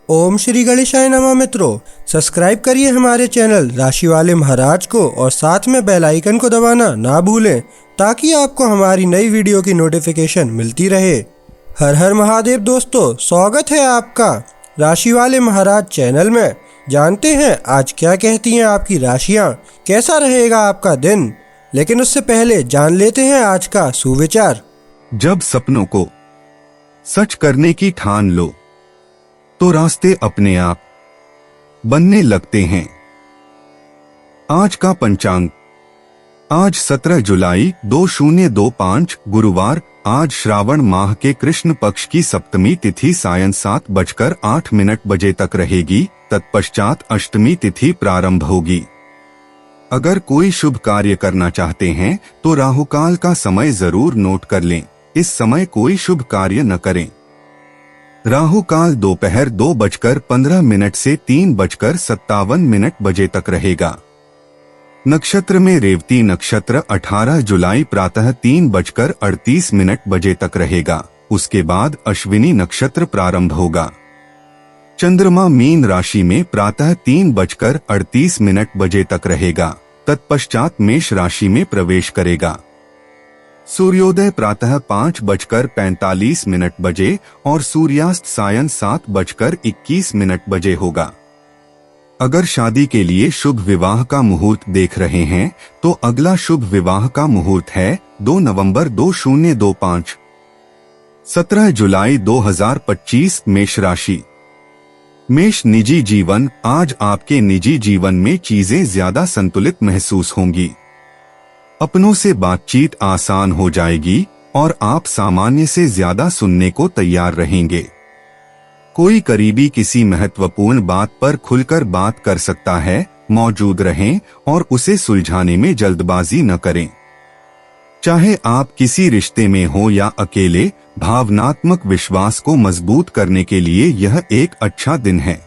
ओम श्री गणेशाय नमः। मित्रों, सब्सक्राइब करिए हमारे चैनल राशि वाले महाराज को और साथ में बेल आइकन को दबाना ना भूलें ताकि आपको हमारी नई वीडियो की नोटिफिकेशन मिलती रहे। हर हर महादेव दोस्तों, स्वागत है आपका राशि वाले महाराज चैनल में। जानते हैं आज क्या कहती हैं आपकी राशियां, कैसा रहेगा आपका दिन। लेकिन उससे पहले जान लेते हैं आज का सुविचार। जब सपनों को सच करने की ठान लो तो रास्ते अपने आप बनने लगते हैं। आज का पंचांग, आज 17 जुलाई 2025 गुरुवार। आज श्रावण माह के कृष्ण पक्ष की सप्तमी तिथि सायं 7:08 बजे तक रहेगी। तत्पश्चात अष्टमी तिथि प्रारंभ होगी। अगर कोई शुभ कार्य करना चाहते हैं तो राहुकाल का समय जरूर नोट कर लें। इस समय कोई शुभ कार्य न करें। राहु काल दोपहर 2:15 से 3:57 बजे तक रहेगा। नक्षत्र में रेवती नक्षत्र 18 जुलाई प्रातः 3:38 बजे तक रहेगा। उसके बाद अश्विनी नक्षत्र प्रारंभ होगा। चंद्रमा मीन राशि में प्रातः 3:38 बजे तक रहेगा। तत्पश्चात मेष राशि में प्रवेश करेगा। सूर्योदय प्रातः 5:45 बजे और सूर्यास्त सायं 7:21 बजे होगा। अगर शादी के लिए शुभ विवाह का मुहूर्त देख रहे हैं तो अगला शुभ विवाह का मुहूर्त है 2 नवंबर 2025। 17 जुलाई 2025 मेष राशि। मेष निजी जीवन। आज आपके निजी जीवन में चीजें ज्यादा संतुलित महसूस होंगी। अपनों से बातचीत आसान हो जाएगी और आप सामान्य से ज्यादा सुनने को तैयार रहेंगे। कोई करीबी किसी महत्वपूर्ण बात पर खुलकर बात कर सकता है। मौजूद रहें और उसे सुलझाने में जल्दबाजी न करें। चाहे आप किसी रिश्ते में हो या अकेले, भावनात्मक विश्वास को मजबूत करने के लिए यह एक अच्छा दिन है।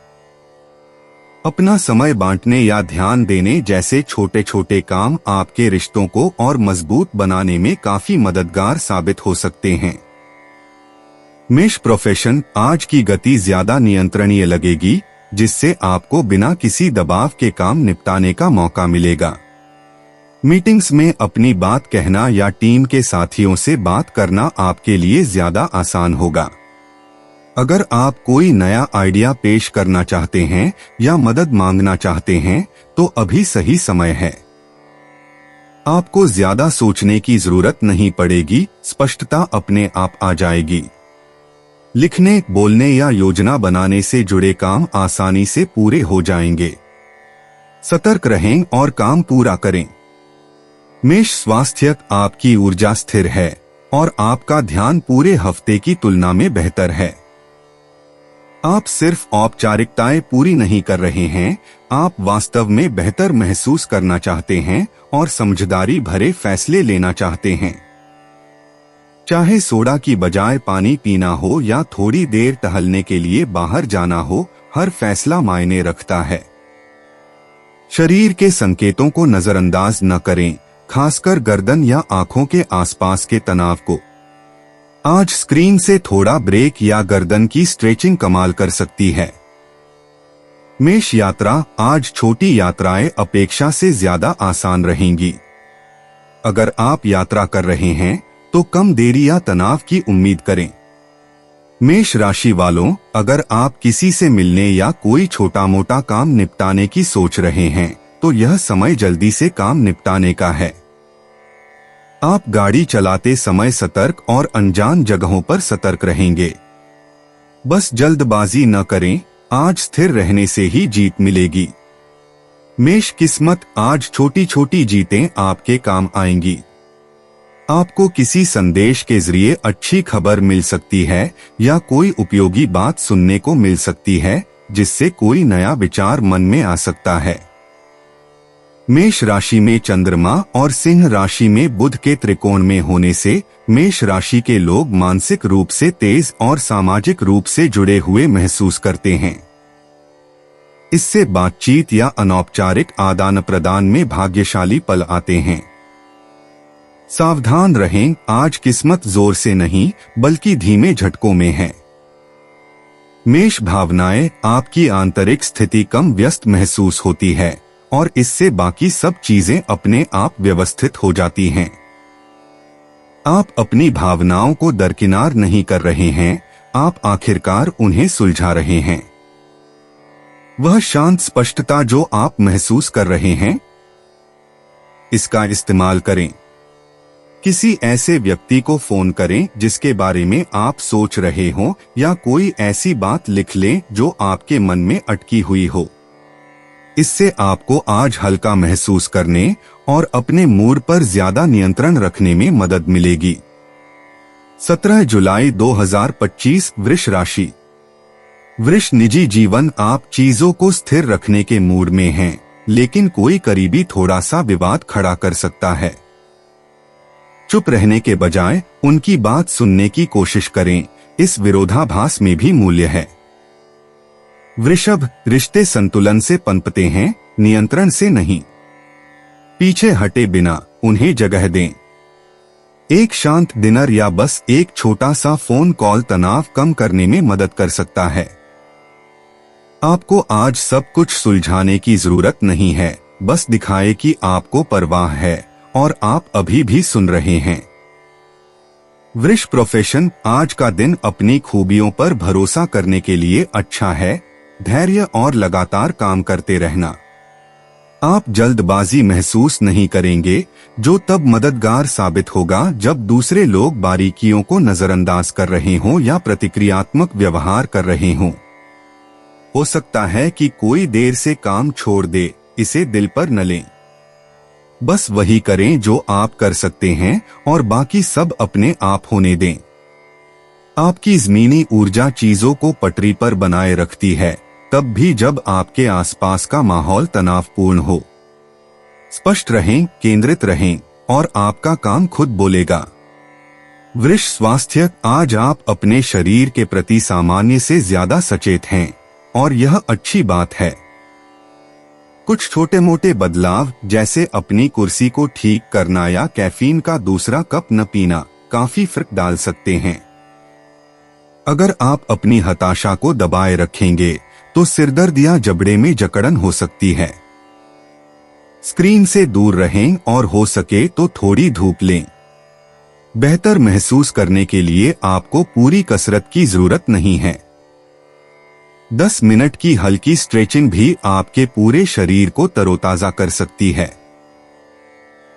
अपना समय बांटने या ध्यान देने जैसे छोटे छोटे काम आपके रिश्तों को और मजबूत बनाने में काफी मददगार साबित हो सकते हैं। मेष प्रोफेशन। आज की गति ज्यादा नियंत्रणीय लगेगी, जिससे आपको बिना किसी दबाव के काम निपटाने का मौका मिलेगा। मीटिंग्स में अपनी बात कहना या टीम के साथियों से बात करना आपके लिए ज्यादा आसान होगा। अगर आप कोई नया आइडिया पेश करना चाहते हैं या मदद मांगना चाहते हैं तो अभी सही समय है। आपको ज्यादा सोचने की जरूरत नहीं पड़ेगी, स्पष्टता अपने आप आ जाएगी। लिखने, बोलने या योजना बनाने से जुड़े काम आसानी से पूरे हो जाएंगे। सतर्क रहें और काम पूरा करें। मेष स्वास्थ्य। आपकी ऊर्जा स्थिर है और आपका ध्यान पूरे हफ्ते की तुलना में बेहतर है। आप सिर्फ औपचारिकताएं पूरी नहीं कर रहे हैं, आप वास्तव में बेहतर महसूस करना चाहते हैं और समझदारी भरे फैसले लेना चाहते हैं। चाहे सोडा की बजाय पानी पीना हो या थोड़ी देर टहलने के लिए बाहर जाना हो, हर फैसला मायने रखता है। शरीर के संकेतों को नजरअंदाज न करें, खासकर गर्दन या आंखों के आसपास के तनाव को। आज स्क्रीन से थोड़ा ब्रेक या गर्दन की स्ट्रेचिंग कमाल कर सकती है। मेष यात्रा। आज छोटी यात्राएं अपेक्षा से ज्यादा आसान रहेंगी। अगर आप यात्रा कर रहे हैं तो कम देरी या तनाव की उम्मीद करें। मेष राशि वालों, अगर आप किसी से मिलने या कोई छोटा मोटा काम निपटाने की सोच रहे हैं तो यह समय जल्दी से काम निपटाने का है। आप गाड़ी चलाते समय सतर्क और अनजान जगहों पर सतर्क रहेंगे। बस जल्दबाजी न करें, आज स्थिर रहने से ही जीत मिलेगी। मेष किस्मत। आज छोटी छोटी जीतें आपके काम आएंगी। आपको किसी संदेश के जरिए अच्छी खबर मिल सकती है या कोई उपयोगी बात सुनने को मिल सकती है, जिससे कोई नया विचार मन में आ सकता है। मेष राशि में चंद्रमा और सिंह राशि में बुध के त्रिकोण में होने से मेष राशि के लोग मानसिक रूप से तेज और सामाजिक रूप से जुड़े हुए महसूस करते हैं। इससे बातचीत या अनौपचारिक आदान प्रदान में भाग्यशाली पल आते हैं। सावधान रहें, आज किस्मत जोर से नहीं बल्कि धीमे झटकों में है। मेष भावनाएं, आपकी आंतरिक स्थिति कम व्यस्त महसूस होती है और इससे बाकी सब चीजें अपने आप व्यवस्थित हो जाती हैं। आप अपनी भावनाओं को दरकिनार नहीं कर रहे हैं, आप आखिरकार उन्हें सुलझा रहे हैं। वह शांत स्पष्टता जो आप महसूस कर रहे हैं, इसका इस्तेमाल करें। किसी ऐसे व्यक्ति को फोन करें जिसके बारे में आप सोच रहे हो, या कोई ऐसी बात लिख लें जो आपके मन में अटकी हुई हो। इससे आपको आज हल्का महसूस करने और अपने मूड पर ज्यादा नियंत्रण रखने में मदद मिलेगी। 17 जुलाई 2025 वृष राशि। वृष निजी जीवन, आप चीजों को स्थिर रखने के मूड में हैं, लेकिन कोई करीबी थोड़ा सा विवाद खड़ा कर सकता है। चुप रहने के बजाय उनकी बात सुनने की कोशिश करें, इस विरोधाभास में भी मूल्य है। वृषभ, रिश्ते संतुलन से पनपते हैं, नियंत्रण से नहीं। पीछे हटे बिना उन्हें जगह दें। एक शांत डिनर या बस एक छोटा सा फोन कॉल तनाव कम करने में मदद कर सकता है। आपको आज सब कुछ सुलझाने की जरूरत नहीं है, बस दिखाए कि आपको परवाह है और आप अभी भी सुन रहे हैं। वृष प्रोफेशन, आज का दिन अपनी खूबियों पर भरोसा करने के लिए अच्छा है। धैर्य और लगातार काम करते रहना। आप जल्दबाजी महसूस नहीं करेंगे, जो तब मददगार साबित होगा जब दूसरे लोग बारीकियों को नजरअंदाज कर रहे हों या प्रतिक्रियात्मक व्यवहार कर रहे हों। हो सकता है कि कोई देर से काम छोड़ दे, इसे दिल पर न लें। बस वही करें जो आप कर सकते हैं और बाकी सब अपने आप होने दें। आपकी ज़मीनी ऊर्जा चीजों को पटरी पर बनाए रखती है, तब भी जब आपके आसपास का माहौल तनावपूर्ण हो। स्पष्ट रहें, केंद्रित रहें और आपका काम खुद बोलेगा। वृष स्वास्थ्य, आज आप अपने शरीर के प्रति सामान्य से ज्यादा सचेत हैं और यह अच्छी बात है। कुछ छोटे मोटे बदलाव जैसे अपनी कुर्सी को ठीक करना या कैफीन का दूसरा कप न पीना काफी फर्क डाल सकते हैं। अगर आप अपनी हताशा को दबाए रखेंगे तो सिरदर्द या जबड़े में जकड़न हो सकती है। स्क्रीन से दूर रहें और हो सके तो थोड़ी धूप लें। बेहतर महसूस करने के लिए आपको पूरी कसरत की जरूरत नहीं है। 10 मिनट की हल्की स्ट्रेचिंग भी आपके पूरे शरीर को तरोताजा कर सकती है।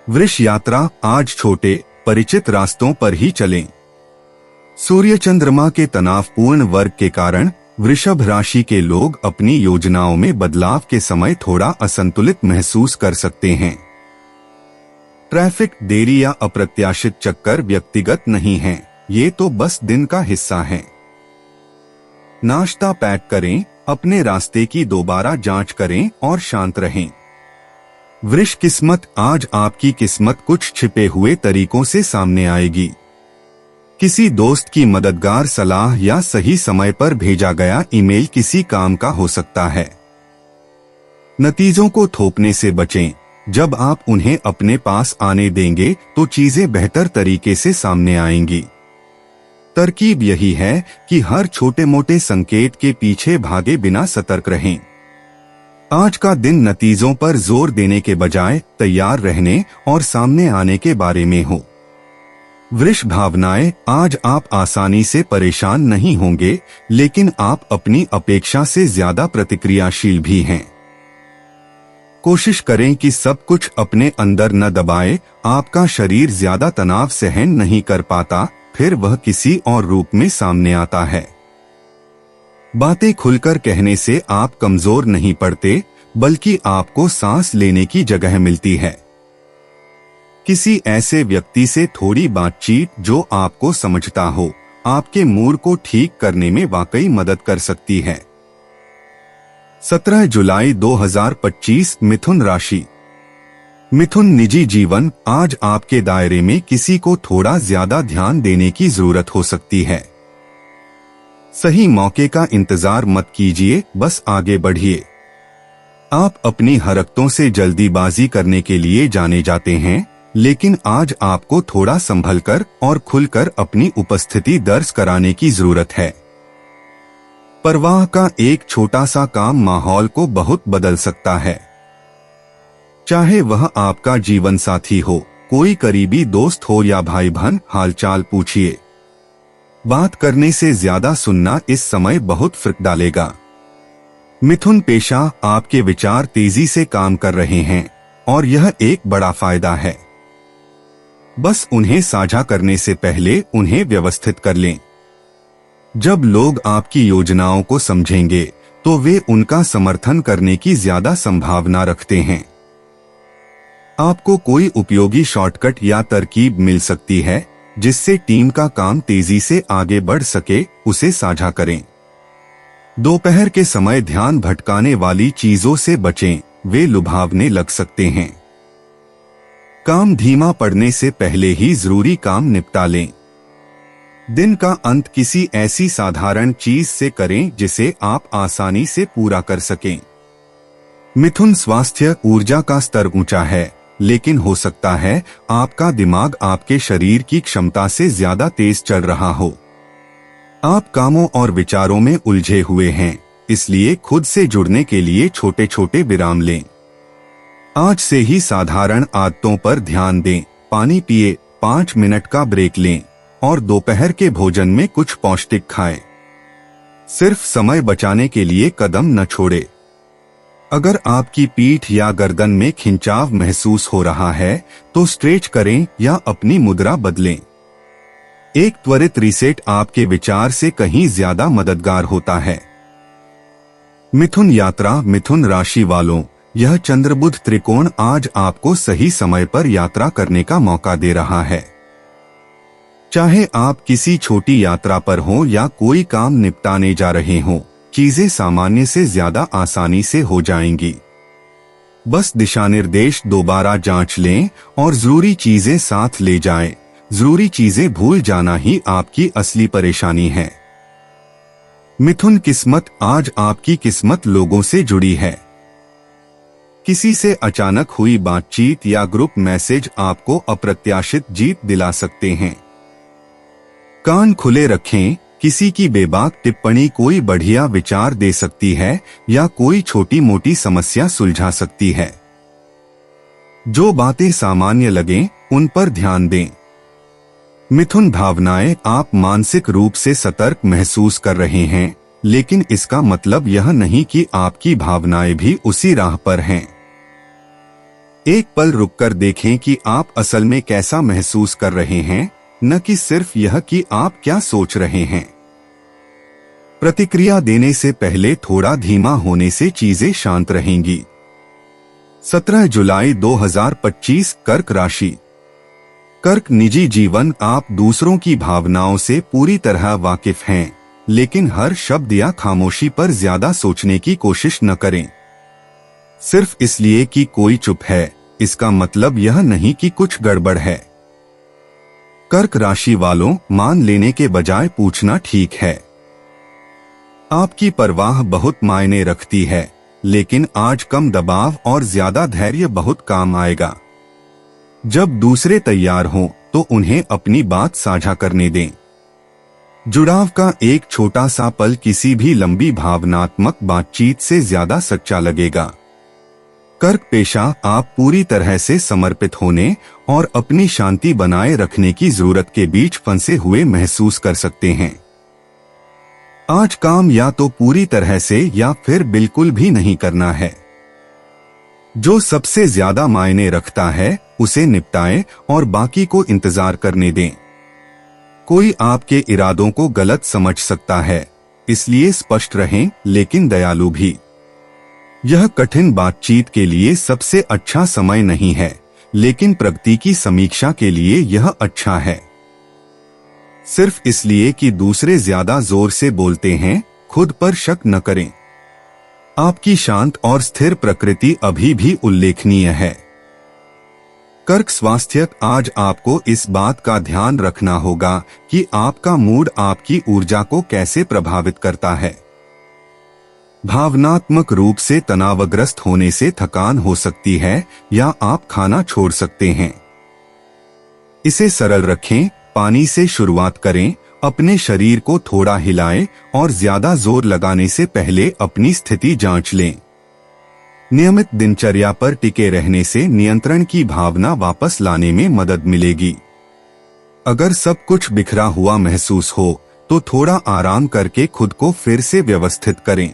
वृष यात्रा, आज छोटे परिचित रास्तों पर ही चलें। सूर्य चंद्रमा के तनावपूर्ण वर्ग के कारण वृषभ राशि के लोग अपनी योजनाओं में बदलाव के समय थोड़ा असंतुलित महसूस कर सकते हैं। ट्रैफिक, देरी या अप्रत्याशित चक्कर व्यक्तिगत नहीं हैं, ये तो बस दिन का हिस्सा है। नाश्ता पैक करें, अपने रास्ते की दोबारा जांच करें और शांत रहें। वृष किस्मत, आज आपकी किस्मत कुछ छिपे हुए तरीकों से सामने आएगी। किसी दोस्त की मददगार सलाह या सही समय पर भेजा गया ईमेल किसी काम का हो सकता है। नतीजों को थोपने से बचें, जब आप उन्हें अपने पास आने देंगे तो चीजें बेहतर तरीके से सामने आएंगी। तरकीब यही है कि हर छोटे मोटे संकेत के पीछे भागे बिना सतर्क रहें। आज का दिन नतीजों पर जोर देने के बजाय तैयार रहने और सामने आने के बारे में हो। वृष भावनाएं, आज आप आसानी से परेशान नहीं होंगे, लेकिन आप अपनी अपेक्षा से ज्यादा प्रतिक्रियाशील भी हैं। कोशिश करें कि सब कुछ अपने अंदर न दबाए। आपका शरीर ज्यादा तनाव सहन नहीं कर पाता, फिर वह किसी और रूप में सामने आता है। बातें खुलकर कहने से आप कमजोर नहीं पड़ते, बल्कि आपको सांस लेने की जगह मिलती है। किसी ऐसे व्यक्ति से थोड़ी बातचीत जो आपको समझता हो, आपके मूड को ठीक करने में वाकई मदद कर सकती है। 17 जुलाई 2025 मिथुन राशि। मिथुन निजी जीवन, आज आपके दायरे में किसी को थोड़ा ज्यादा ध्यान देने की जरूरत हो सकती है। सही मौके का इंतजार मत कीजिए, बस आगे बढ़िए। आप अपनी हरकतों से जल्दीबाजी करने के लिए जाने जाते हैं, लेकिन आज आपको थोड़ा संभलकर और खुलकर अपनी उपस्थिति दर्ज कराने की जरूरत है। परवाह का एक छोटा सा काम माहौल को बहुत बदल सकता है। चाहे वह आपका जीवन साथी हो, कोई करीबी दोस्त हो या भाई बहन, हालचाल पूछिए। बात करने से ज्यादा सुनना इस समय बहुत फर्क डालेगा। मिथुन पेशा, आपके विचार तेजी से काम कर रहे हैं और यह एक बड़ा फायदा है। बस उन्हें साझा करने से पहले उन्हें व्यवस्थित कर लें। जब लोग आपकी योजनाओं को समझेंगे तो वे उनका समर्थन करने की ज्यादा संभावना रखते हैं। आपको कोई उपयोगी शॉर्टकट या तरकीब मिल सकती है जिससे टीम का काम तेजी से आगे बढ़ सके, उसे साझा करें। दोपहर के समय ध्यान भटकाने वाली चीजों से बचें, वे लुभावने लग सकते हैं। काम धीमा पड़ने से पहले ही जरूरी काम निपटा लें। दिन का अंत किसी ऐसी साधारण चीज से करें जिसे आप आसानी से पूरा कर सकें। मिथुन स्वास्थ्य, ऊर्जा का स्तर ऊंचा है, लेकिन हो सकता है आपका दिमाग आपके शरीर की क्षमता से ज्यादा तेज चल रहा हो। आप कामों और विचारों में उलझे हुए हैं, इसलिए खुद से जुड़ने के लिए छोटे छोटे विराम लें। आज से ही साधारण आदतों पर ध्यान दें। पानी पिए, 5 मिनट का ब्रेक लें और दोपहर के भोजन में कुछ पौष्टिक खाएं। सिर्फ समय बचाने के लिए कदम न छोड़े। अगर आपकी पीठ या गर्दन में खिंचाव महसूस हो रहा है तो स्ट्रेच करें या अपनी मुद्रा बदलें। एक त्वरित रीसेट आपके विचार से कहीं ज्यादा मददगार होता है। मिथुन यात्रा, मिथुन राशि वालों, यह चंद्र-बुध त्रिकोण आज आपको सही समय पर यात्रा करने का मौका दे रहा है। चाहे आप किसी छोटी यात्रा पर हो या कोई काम निपटाने जा रहे हो, चीजें सामान्य से ज्यादा आसानी से हो जाएंगी। बस दिशा निर्देश दोबारा जांच लें और जरूरी चीजें साथ ले जाएं। जरूरी चीजें भूल जाना ही आपकी असली परेशानी है। मिथुन किस्मत, आज आपकी किस्मत लोगों से जुड़ी है। किसी से अचानक हुई बातचीत या ग्रुप मैसेज आपको अप्रत्याशित जीत दिला सकते हैं। कान खुले रखें, किसी की बेबाक टिप्पणी कोई बढ़िया विचार दे सकती है या कोई छोटी मोटी समस्या सुलझा सकती है। जो बातें सामान्य लगें, उन पर ध्यान दें। मिथुन भावनाएं, आप मानसिक रूप से सतर्क महसूस कर रहे हैं, लेकिन इसका मतलब यह नहीं कि आपकी भावनाएं भी उसी राह पर हैं। एक पल रुककर देखें कि आप असल में कैसा महसूस कर रहे हैं, न कि सिर्फ यह कि आप क्या सोच रहे हैं। प्रतिक्रिया देने से पहले थोड़ा धीमा होने से चीजें शांत रहेंगी। 17 जुलाई 2025, कर्क राशि। कर्क निजी जीवन, आप दूसरों की भावनाओं से पूरी तरह वाकिफ हैं, लेकिन हर शब्द या खामोशी पर ज्यादा सोचने की कोशिश न करें। सिर्फ इसलिए कि कोई चुप है, इसका मतलब यह नहीं कि कुछ गड़बड़ है। कर्क राशि वालों, मान लेने के बजाय पूछना ठीक है। आपकी परवाह बहुत मायने रखती है, लेकिन आज कम दबाव और ज्यादा धैर्य बहुत काम आएगा। जब दूसरे तैयार हों तो उन्हें अपनी बात साझा करने दें। जुड़ाव का एक छोटा सा पल किसी भी लंबी भावनात्मक बातचीत से ज्यादा सच्चा लगेगा। कर्क पेशा, आप पूरी तरह से समर्पित होने और अपनी शांति बनाए रखने की जरूरत के बीच फंसे हुए महसूस कर सकते हैं। आज काम या तो पूरी तरह से या फिर बिल्कुल भी नहीं करना है। जो सबसे ज्यादा मायने रखता है उसे निपटाएं और बाकी को इंतजार करने दें। कोई आपके इरादों को गलत समझ सकता है, इसलिए स्पष्ट रहें लेकिन दयालु भी। यह कठिन बातचीत के लिए सबसे अच्छा समय नहीं है, लेकिन प्रगति की समीक्षा के लिए यह अच्छा है। सिर्फ इसलिए कि दूसरे ज्यादा जोर से बोलते हैं, खुद पर शक न करें। आपकी शांत और स्थिर प्रकृति अभी भी उल्लेखनीय है। कर्क स्वास्थ्य, आज आपको इस बात का ध्यान रखना होगा कि आपका मूड आपकी ऊर्जा को कैसे प्रभावित करता है। भावनात्मक रूप से तनावग्रस्त होने से थकान हो सकती है या आप खाना छोड़ सकते हैं। इसे सरल रखें, पानी से शुरुआत करें, अपने शरीर को थोड़ा हिलाएं और ज्यादा जोर लगाने से पहले अपनी स्थिति जांच लें। नियमित दिनचर्या पर टिके रहने से नियंत्रण की भावना वापस लाने में मदद मिलेगी। अगर सब कुछ बिखरा हुआ महसूस हो तो थोड़ा आराम करके खुद को फिर से व्यवस्थित करें।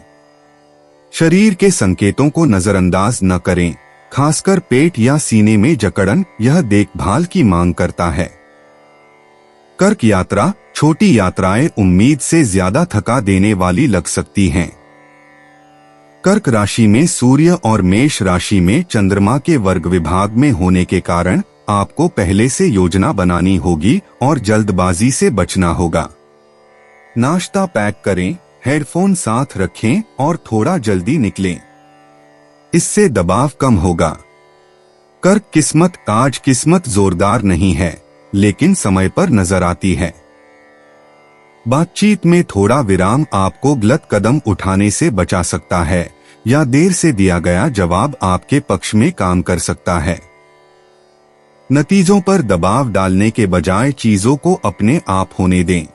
शरीर के संकेतों को नजरअंदाज न करें, खासकर पेट या सीने में जकड़न, यह देखभाल की मांग करता है। कर्क यात्रा। छोटी यात्राएं उम्मीद से ज्यादा थका देने वाली लग सकती हैं। कर्क राशि में सूर्य और मेष राशि में चंद्रमा के वर्ग विभाग में होने के कारण आपको पहले से योजना बनानी होगी और जल्दबाजी से बचना होगा। नाश्ता पैक करें, हेडफोन साथ रखें और थोड़ा जल्दी निकलें। इससे दबाव कम होगा। कर्क किस्मत। आज किस्मत जोरदार नहीं है, लेकिन समय पर नजर आती है। बातचीत में थोड़ा विराम आपको गलत कदम उठाने से बचा सकता है, या देर से दिया गया जवाब आपके पक्ष में काम कर सकता है। नतीजों पर दबाव डालने के बजाय चीजों को अपने आप होने दें।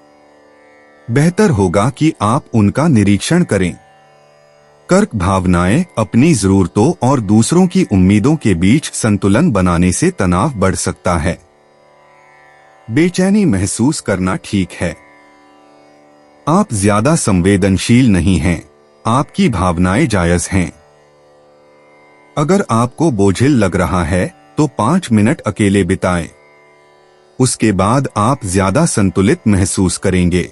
बेहतर होगा कि आप उनका निरीक्षण करें। कर्क भावनाएं। अपनी जरूरतों और दूसरों की उम्मीदों के बीच संतुलन बनाने से तनाव बढ़ सकता है। बेचैनी महसूस करना ठीक है। आप ज्यादा संवेदनशील नहीं हैं, आपकी भावनाएं जायज हैं। अगर आपको बोझिल लग रहा है तो 5 मिनट अकेले बिताएं। उसके बाद आप ज्यादा संतुलित महसूस करेंगे।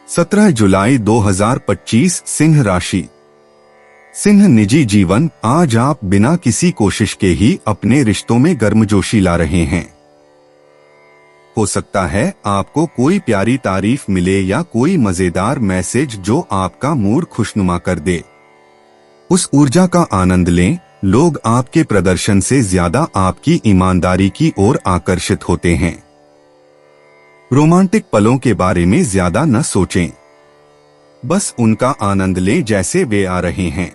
17 जुलाई 2025 सिंह राशि। सिंह निजी जीवन। आज आप बिना किसी कोशिश के ही अपने रिश्तों में गर्मजोशी ला रहे हैं। हो सकता है आपको कोई प्यारी तारीफ मिले या कोई मजेदार मैसेज जो आपका मूड खुशनुमा कर दे। उस ऊर्जा का आनंद लें। लोग आपके प्रदर्शन से ज्यादा आपकी ईमानदारी की ओर आकर्षित होते हैं। रोमांटिक पलों के बारे में ज्यादा न सोचें, बस उनका आनंद लें जैसे वे आ रहे हैं।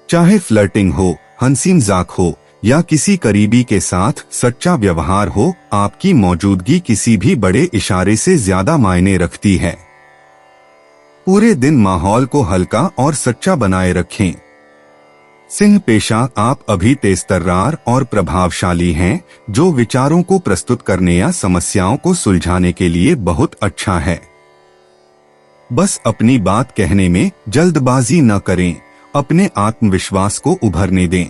चाहे फ्लर्टिंग हो, हंसी मजाक हो या किसी करीबी के साथ सच्चा व्यवहार हो, आपकी मौजूदगी किसी भी बड़े इशारे से ज्यादा मायने रखती है। पूरे दिन माहौल को हल्का और सच्चा बनाए रखें। सिंह पेशा। आप अभी तेजतर्रार और प्रभावशाली हैं, जो विचारों को प्रस्तुत करने या समस्याओं को सुलझाने के लिए बहुत अच्छा है। बस अपनी बात कहने में जल्दबाजी न करें, अपने आत्मविश्वास को उभरने दें।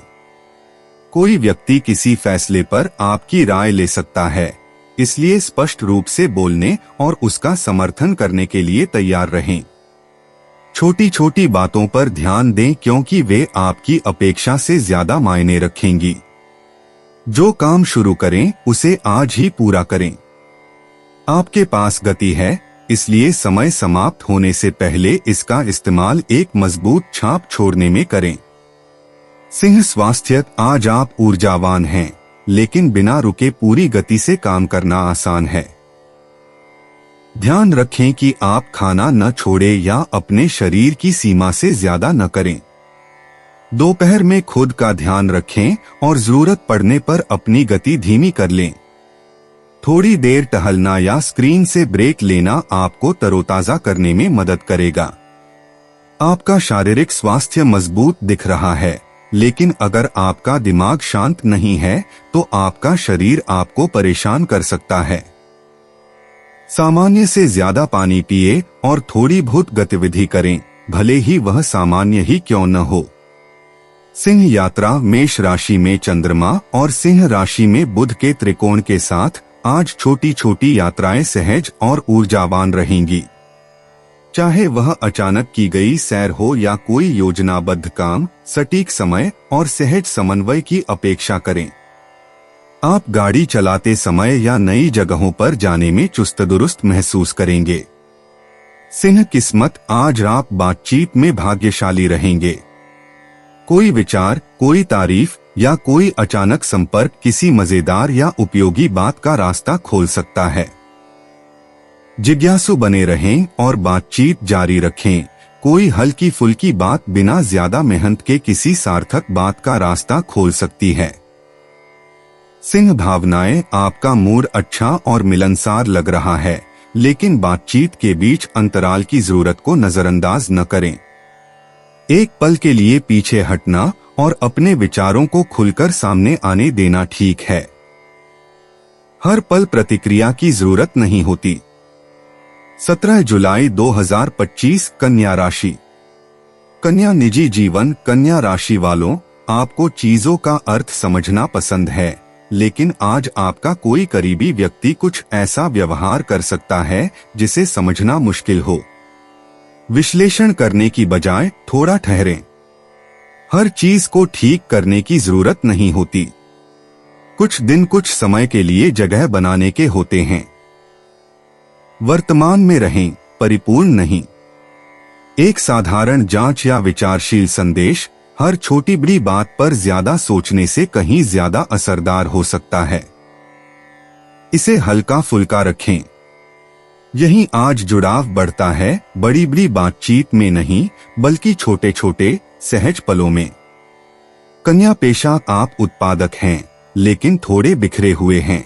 कोई व्यक्ति किसी फैसले पर आपकी राय ले सकता है, इसलिए स्पष्ट रूप से बोलने और उसका समर्थन करने के लिए तैयार रहें। छोटी छोटी बातों पर ध्यान दें क्योंकि वे आपकी अपेक्षा से ज्यादा मायने रखेंगी। जो काम शुरू करें उसे आज ही पूरा करें। आपके पास गति है, इसलिए समय समाप्त होने से पहले इसका इस्तेमाल एक मजबूत छाप छोड़ने में करें। सिंह स्वास्थ्य। आज आप ऊर्जावान हैं, लेकिन बिना रुके पूरी गति से काम करना आसान है। ध्यान रखें कि आप खाना न छोड़ें या अपने शरीर की सीमा से ज्यादा न करें। दोपहर में खुद का ध्यान रखें और जरूरत पड़ने पर अपनी गति धीमी कर लें। थोड़ी देर टहलना या स्क्रीन से ब्रेक लेना आपको तरोताजा करने में मदद करेगा। आपका शारीरिक स्वास्थ्य मजबूत दिख रहा है, लेकिन अगर आपका दिमाग शांत नहीं है तो आपका शरीर आपको परेशान कर सकता है। सामान्य से ज्यादा पानी पिए और थोड़ी बहुत गतिविधि करें, भले ही वह सामान्य ही क्यों न हो। सिंह यात्रा। मेष राशि में चंद्रमा और सिंह राशि में बुध के त्रिकोण के साथ आज छोटी छोटी यात्राएं सहज और ऊर्जावान रहेंगी। चाहे वह अचानक की गई सैर हो या कोई योजनाबद्ध काम, सटीक समय और सहज समन्वय की अपेक्षा करें। आप गाड़ी चलाते समय या नई जगहों पर जाने में चुस्त दुरुस्त महसूस करेंगे। सिंह किस्मत। आज आप बातचीत में भाग्यशाली रहेंगे। कोई विचार, कोई तारीफ या कोई अचानक संपर्क किसी मजेदार या उपयोगी बात का रास्ता खोल सकता है। जिज्ञासु बने रहें और बातचीत जारी रखें। कोई हल्की फुल्की बात बिना ज्यादा मेहनत के किसी सार्थक बात का रास्ता खोल सकती है। सिंह भावनाएं। आपका मूड अच्छा और मिलनसार लग रहा है, लेकिन बातचीत के बीच अंतराल की जरूरत को नजरअंदाज न करें। एक पल के लिए पीछे हटना और अपने विचारों को खुलकर सामने आने देना ठीक है। हर पल प्रतिक्रिया की जरूरत नहीं होती। 17 जुलाई 2025 कन्या राशि। कन्या निजी जीवन। कन्या राशि वालों, आपको चीजों का अर्थ समझना पसंद है, लेकिन आज आपका कोई करीबी व्यक्ति कुछ ऐसा व्यवहार कर सकता है जिसे समझना मुश्किल हो। विश्लेषण करने की बजाय थोड़ा ठहरें। हर चीज को ठीक करने की जरूरत नहीं होती। कुछ दिन कुछ समय के लिए जगह बनाने के होते हैं। वर्तमान में रहें, परिपूर्ण नहीं। एक साधारण जांच या विचारशील संदेश हर छोटी बड़ी बात पर ज्यादा सोचने से कहीं ज्यादा असरदार हो सकता है। इसे हल्का फुल्का रखें। यही आज जुड़ाव बढ़ता है, बड़ी बड़ी बातचीत में नहीं, बल्कि छोटे छोटे सहज पलों में। कन्या पेशा, आप उत्पादक हैं, लेकिन थोड़े बिखरे हुए हैं।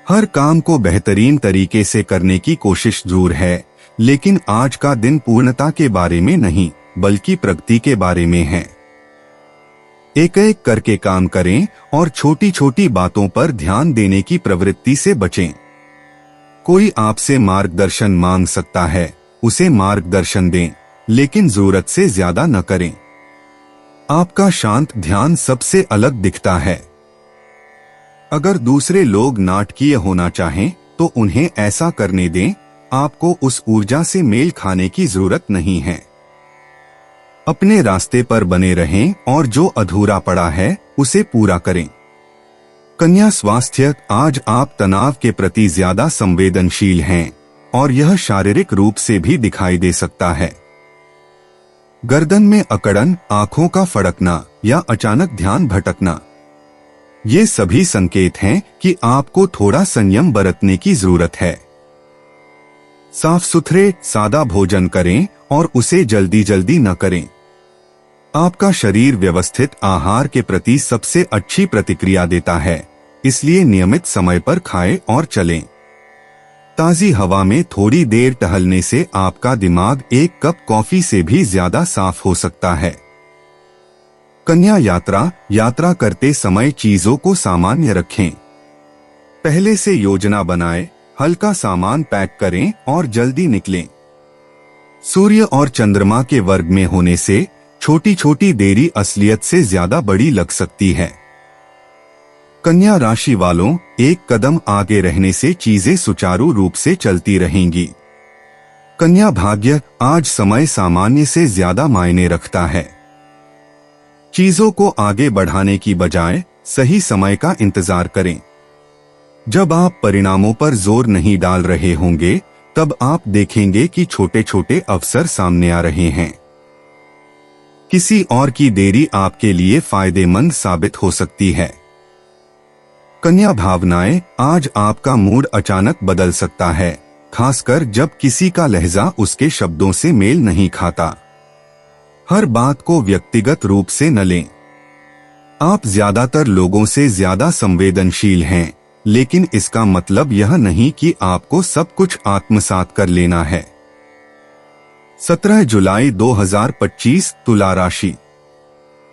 हर काम को बेहतरीन तरीके से करने की कोशिश जरूर है, लेकिन आज का दिन पूर्णता के बारे में नहीं, बल्कि प्रगति के बारे में है। एक एक करके काम करें और छोटी छोटी बातों पर ध्यान देने की प्रवृत्ति से बचें। कोई आपसे मार्गदर्शन मांग सकता है, उसे मार्गदर्शन दें, लेकिन जरूरत से ज्यादा न करें। आपका शांत ध्यान सबसे अलग दिखता है। अगर दूसरे लोग नाटकीय होना चाहें, तो उन्हें ऐसा करने दें। आपको उस ऊर्जा से मेल खाने की जरूरत नहीं है। अपने रास्ते पर बने रहें और जो अधूरा पड़ा है उसे पूरा करें। कन्या स्वास्थ्य, आज आप तनाव के प्रति ज्यादा संवेदनशील हैं और यह शारीरिक रूप से भी दिखाई दे सकता है। गर्दन में अकड़न, आंखों का फड़कना या अचानक ध्यान भटकना, ये सभी संकेत हैं कि आपको थोड़ा संयम बरतने की जरूरत है। साफ सुथरे सादा भोजन करें और उसे जल्दी जल्दी न करें। आपका शरीर व्यवस्थित आहार के प्रति सबसे अच्छी प्रतिक्रिया देता है, इसलिए नियमित समय पर खाएं और चलें। ताजी हवा में थोड़ी देर टहलने से आपका दिमाग एक कप कॉफी से भी ज्यादा साफ हो सकता है। कन्या यात्रा करते समय चीजों को सामान्य रखें। पहले से योजना बनाएं, हल्का सामान पैक करें और जल्दी निकलें। सूर्य और चंद्रमा के वर्ग में होने से छोटी छोटी देरी असलियत से ज्यादा बड़ी लग सकती है। कन्या राशि वालों, एक कदम आगे रहने से चीजें सुचारू रूप से चलती रहेंगी। कन्या भाग्य, आज समय सामान्य से ज्यादा मायने रखता है। चीजों को आगे बढ़ाने की बजाय सही समय का इंतजार करें। जब आप परिणामों पर जोर नहीं डाल रहे होंगे, तब आप देखेंगे कि छोटे छोटे अवसर सामने आ रहे हैं। किसी और की देरी आपके लिए फायदेमंद साबित हो सकती है। कन्या भावनाएं, आज आपका मूड अचानक बदल सकता है, खासकर जब किसी का लहजा उसके शब्दों से मेल नहीं खाता। हर बात को व्यक्तिगत रूप से न लें। आप ज्यादातर लोगों से ज्यादा संवेदनशील हैं, लेकिन इसका मतलब यह नहीं कि आपको सब कुछ आत्मसात कर लेना है। 17 जुलाई 2025 तुला राशि।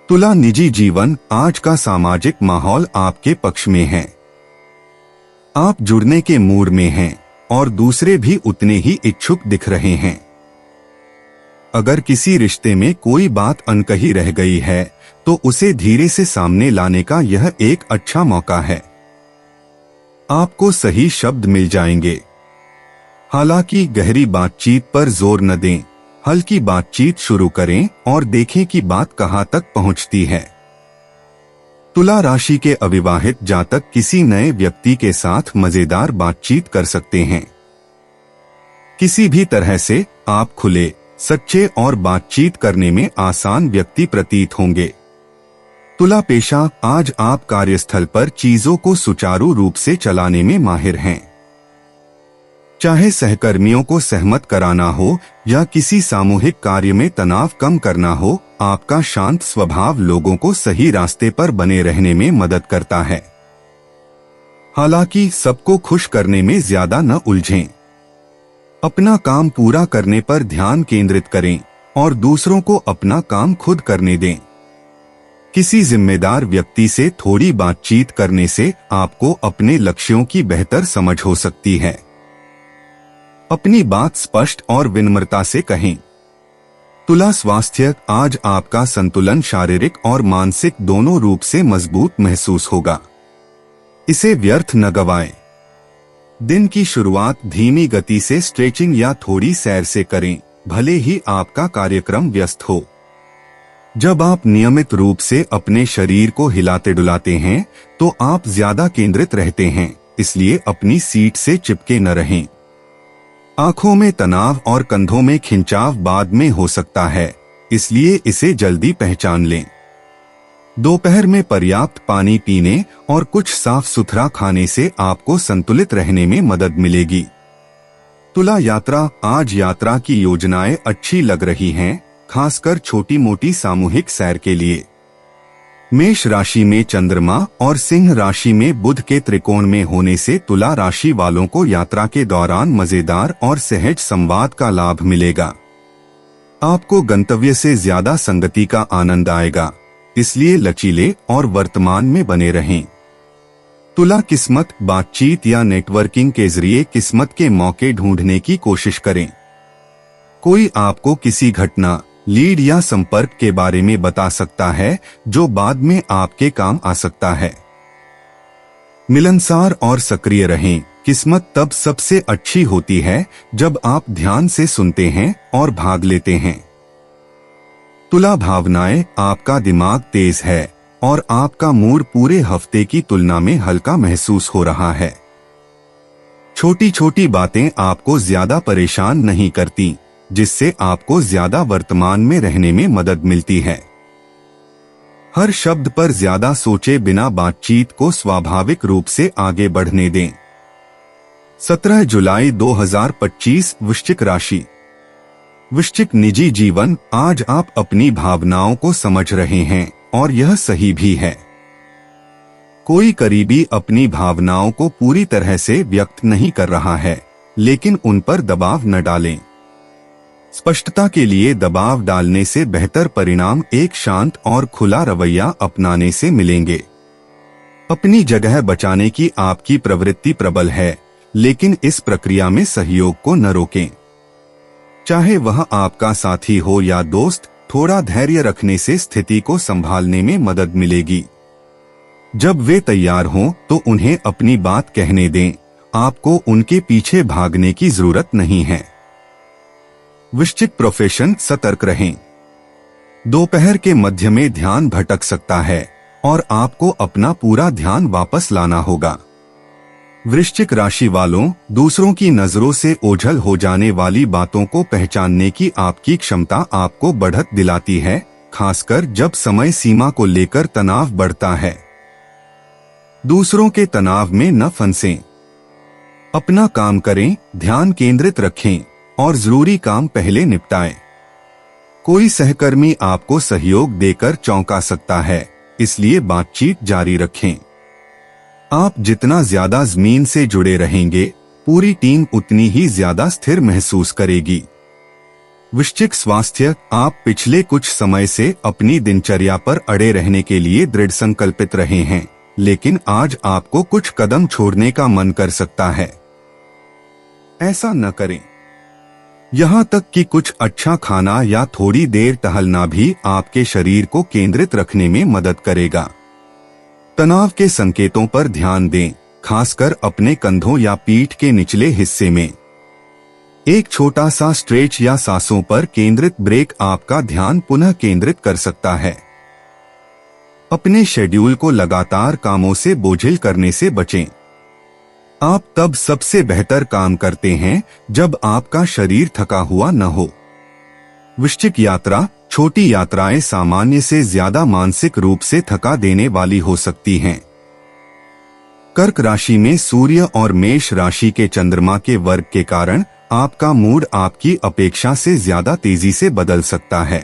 तुला निजी जीवन, आज का सामाजिक माहौल आपके पक्ष में है। आप जुड़ने के मूड में हैं और दूसरे भी उतने ही इच्छुक दिख रहे हैं। अगर किसी रिश्ते में कोई बात अनकही रह गई है, तो उसे धीरे से सामने लाने का यह एक अच्छा मौका है। आपको सही शब्द मिल जाएंगे। हालांकि गहरी बातचीत पर जोर न दें, हल्की बातचीत शुरू करें और देखें कि बात कहां तक पहुंचती है। तुला राशि के अविवाहित जातक किसी नए व्यक्ति के साथ मजेदार बातचीत कर सकते हैं। किसी भी तरह से आप खुले, सच्चे और बातचीत करने में आसान व्यक्ति प्रतीत होंगे। तुला पेशा, आज आप कार्यस्थल पर चीजों को सुचारू रूप से चलाने में माहिर हैं। चाहे सहकर्मियों को सहमत कराना हो या किसी सामूहिक कार्य में तनाव कम करना हो, आपका शांत स्वभाव लोगों को सही रास्ते पर बने रहने में मदद करता है। हालांकि सबको खुश करने में ज्यादा न उलझें। अपना काम पूरा करने पर ध्यान केंद्रित करें और दूसरों को अपना काम खुद करने दें। किसी जिम्मेदार व्यक्ति से थोड़ी बातचीत करने से आपको अपने लक्ष्यों की बेहतर समझ हो सकती है। अपनी बात स्पष्ट और विनम्रता से कहें। तुला स्वास्थ्य, आज आपका संतुलन शारीरिक और मानसिक दोनों रूप से मजबूत महसूस होगा। इसे व्यर्थ न गवाएं। दिन की शुरुआत धीमी गति से स्ट्रेचिंग या थोड़ी सैर से करें, भले ही आपका कार्यक्रम व्यस्त हो। जब आप नियमित रूप से अपने शरीर को हिलाते डुलाते हैं तो आप ज्यादा केंद्रित रहते हैं, इसलिए अपनी सीट से चिपके न रहें। आंखों में तनाव और कंधों में खिंचाव बाद में हो सकता है, इसलिए इसे जल्दी पहचान लें। दोपहर में पर्याप्त पानी पीने और कुछ साफ सुथरा खाने से आपको संतुलित रहने में मदद मिलेगी। तुला यात्रा, आज यात्रा की योजनाएं अच्छी लग रही हैं, खासकर छोटी मोटी सामूहिक सैर के लिए। मेष राशि में चंद्रमा और सिंह राशि में बुध के त्रिकोण में होने से तुला राशि वालों को यात्रा के दौरान मजेदार और सहज संवाद का लाभ मिलेगा। आपको गंतव्य से ज्यादा संगति का आनंद आएगा, इसलिए लचीले और वर्तमान में बने रहें। तुला किस्मत, बातचीत या नेटवर्किंग के जरिए किस्मत के मौके ढूंढने की कोशिश करें। कोई आपको किसी घटना, लीड या संपर्क के बारे में बता सकता है जो बाद में आपके काम आ सकता है। मिलनसार और सक्रिय रहें। किस्मत तब सबसे अच्छी होती है जब आप ध्यान से सुनते हैं और भाग लेते हैं। तुला भावनाएं, आपका दिमाग तेज है और आपका मूड पूरे हफ्ते की तुलना में हल्का महसूस हो रहा है। छोटी छोटी बातें आपको ज्यादा परेशान नहीं करती, जिससे आपको ज्यादा वर्तमान में रहने में मदद मिलती है। हर शब्द पर ज्यादा सोचे बिना बातचीत को स्वाभाविक रूप से आगे बढ़ने दें। 17 जुलाई 2025 वृश्चिक राशि। वृश्चिक निजी जीवन, आज आप अपनी भावनाओं को समझ रहे हैं और यह सही भी है। कोई करीबी अपनी भावनाओं को पूरी तरह से व्यक्त नहीं कर रहा है, लेकिन उन पर दबाव न डालें। स्पष्टता के लिए दबाव डालने से बेहतर परिणाम एक शांत और खुला रवैया अपनाने से मिलेंगे। अपनी जगह बचाने की आपकी प्रवृत्ति प्रबल है, लेकिन इस प्रक्रिया में सहयोग को न रोकें। चाहे वह आपका साथी हो या दोस्त, थोड़ा धैर्य रखने से स्थिति को संभालने में मदद मिलेगी। जब वे तैयार हों तो उन्हें अपनी बात कहने दें, आपको उनके पीछे भागने की जरूरत नहीं है। वृश्चिक प्रोफेशन, सतर्क रहें। दोपहर के मध्य में ध्यान भटक सकता है और आपको अपना पूरा ध्यान वापस लाना होगा। वृश्चिक राशि वालों, दूसरों की नजरों से ओझल हो जाने वाली बातों को पहचानने की आपकी क्षमता आपको बढ़त दिलाती है, खासकर जब समय सीमा को लेकर तनाव बढ़ता है। दूसरों के तनाव में न फंसें। अपना काम करें, ध्यान केंद्रित रखें और जरूरी काम पहले निपटाएं। कोई सहकर्मी आपको सहयोग देकर चौंका सकता है, इसलिए बातचीत जारी रखें। आप जितना ज्यादा जमीन से जुड़े रहेंगे, पूरी टीम उतनी ही ज्यादा स्थिर महसूस करेगी। वृश्चिक स्वास्थ्य, आप पिछले कुछ समय से अपनी दिनचर्या पर अड़े रहने के लिए दृढ़ संकल्पित रहे हैं, लेकिन आज आपको कुछ कदम छोड़ने का मन कर सकता है। ऐसा न करें। यहाँ तक कि कुछ अच्छा खाना या थोड़ी देर टहलना भी आपके शरीर को केंद्रित रखने में मदद करेगा। तनाव के संकेतों पर ध्यान दें, खासकर अपने कंधों या पीठ के निचले हिस्से में। एक छोटा सा स्ट्रेच या सांसों पर केंद्रित ब्रेक आपका ध्यान पुनः केंद्रित कर सकता है। अपने शेड्यूल को लगातार कामों से बोझिल करने से बचें। आप तब सबसे बेहतर काम करते हैं जब आपका शरीर थका हुआ न हो। वृश्चिक यात्रा, छोटी यात्राएं सामान्य से ज्यादा मानसिक रूप से थका देने वाली हो सकती हैं। कर्क राशि में सूर्य और मेष राशि के चंद्रमा के वर्ग के कारण आपका मूड आपकी अपेक्षा से ज्यादा तेजी से बदल सकता है।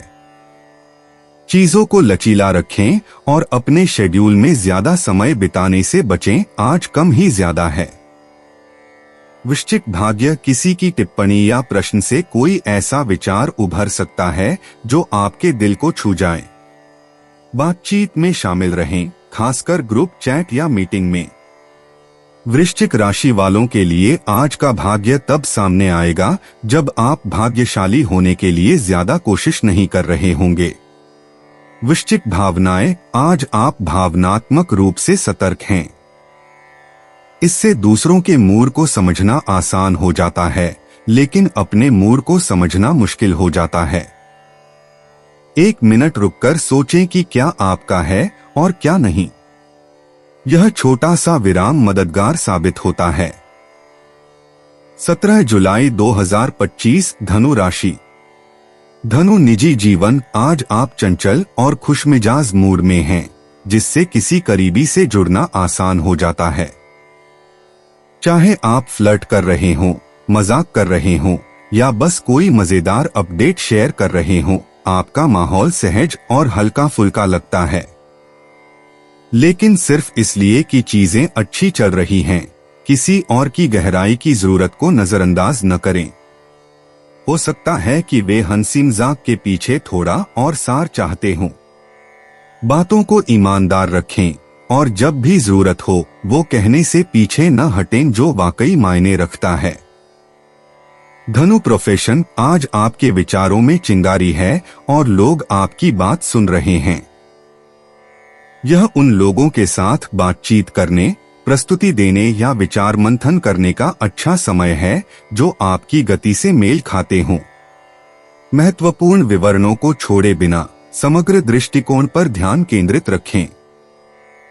चीजों को लचीला रखें और अपने शेड्यूल में ज्यादा समय बिताने से बचें, आज कम ही ज्यादा है। वृश्चिक भाग्य, किसी की टिप्पणी या प्रश्न से कोई ऐसा विचार उभर सकता है जो आपके दिल को छू जाए। बातचीत में शामिल रहें, खासकर ग्रुप चैट या मीटिंग में। वृश्चिक राशि वालों के लिए आज का भाग्य तब सामने आएगा जब आप भाग्यशाली होने के लिए ज्यादा कोशिश नहीं कर रहे होंगे। वृश्चिक भावनाएं, आज आप भावनात्मक रूप से सतर्क हैं। इससे दूसरों के मूड को समझना आसान हो जाता है, लेकिन अपने मूड को समझना मुश्किल हो जाता है। 1 मिनट रुककर सोचें कि क्या आपका है और क्या नहीं। यह छोटा सा विराम मददगार साबित होता है। 17 जुलाई 2025, धनु राशि। धनु निजी जीवन, आज आप चंचल और खुशमिजाज मूड में हैं, जिससे किसी करीबी से जुड़ना आसान हो जाता है। चाहे आप फ्लर्ट कर रहे हों, मजाक कर रहे हों या बस कोई मजेदार अपडेट शेयर कर रहे हों, आपका माहौल सहज और हल्का फुल्का लगता है। लेकिन सिर्फ इसलिए कि चीजें अच्छी चल रही हैं, किसी और की गहराई की जरूरत को नजरअंदाज न करें। हो सकता है कि वे हंसी मजाक के पीछे थोड़ा और सार चाहते हों। बातों को ईमानदार रखें और जब भी जरूरत हो वो कहने से पीछे न हटें जो वाकई मायने रखता है। धनु प्रोफेशन, आज आपके विचारों में चिंगारी है और लोग आपकी बात सुन रहे हैं। यह उन लोगों के साथ बातचीत करने, प्रस्तुति देने या विचार मंथन करने का अच्छा समय है जो आपकी गति से मेल खाते हों। महत्वपूर्ण विवरणों को छोड़े बिना समग्र दृष्टिकोण पर ध्यान केंद्रित रखें।